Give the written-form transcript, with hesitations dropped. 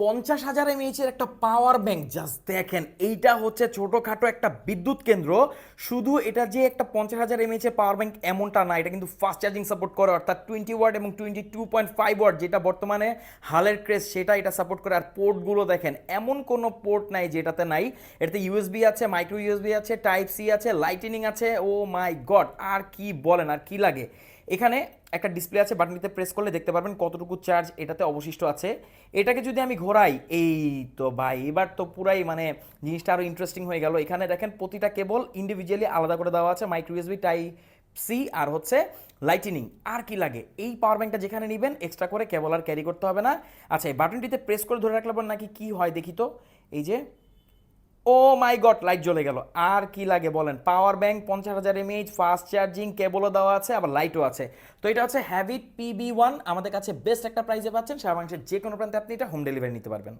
50,000 mAh এর একটা power bank, just দেখেন এইটা হচ্ছে ছোটোখাটো একটা বিদ্যুৎ কেন্দ্র। শুধু এটা যে একটা 50,000 এমএএইচ এর পাওয়ার ব্যাংক এমনটা না, এটা কিন্তু ফাস্ট চার্জিং সাপোর্ট করে, অর্থাৎ 20 ওয়াট এবং 22.5 ওয়াট যেটা বর্তমানে হালের ক্রেজ সেটা এটা সাপোর্ট করে। আর পোর্টগুলো দেখেন, এমন কোনো পোর্ট নাই যেটাতে নাই। এটাতে ইউএসবি আছে, মাইক্রো ইউএসবি আছে, টাইপ সি আছে, লাইটেনিং আছে। ও মাই গড, আর কি বলেন, আর কি লাগে। এখানে একটা ডিসপ্লে আছে, বাটনটিতে প্রেস করলে দেখতে পারবেন কতটুকু চার্জ এটাতে অবশিষ্ট আছে। এটাকে যদি আমি ঘোরাই, এই তো ভাই এবার তো পুরাই মানে জিনিসটা আরও ইন্টারেস্টিং হয়ে গেল। এখানে দেখেন প্রতিটা কেবল ইন্ডিভিজুয়ালি আলাদা করে দেওয়া আছে, মাইক্রো ইউএসবি, টাইপ সি আর হচ্ছে লাইটেনিং। আর কি লাগে, এই পাওয়ার ব্যাংকটা যেখানে নেবেন এক্সট্রা করে কেবল আর ক্যারি করতে হবে না। আচ্ছা, এই বাটনটিতে প্রেস করে ধরে রাখলে নাকি কি হয় দেখি তো। এই যে, ও মাই গড, লাইট জ্বলে গেল। আর কি লাগে বলেন, power bank, 50,000 mAh, fast charging, কেবলও দেওয়া আছে, আবার লাইটও আছে। তো এটা হচ্ছে হ্যাভিট PB1, আমাদের কাছে বেস্ট একটা প্রাইসে পাচ্ছেন। সারা বাংলাদেশের যে কোনো প্রান্তে আপনি এটা হোম ডেলিভারি নিতে পারবেন।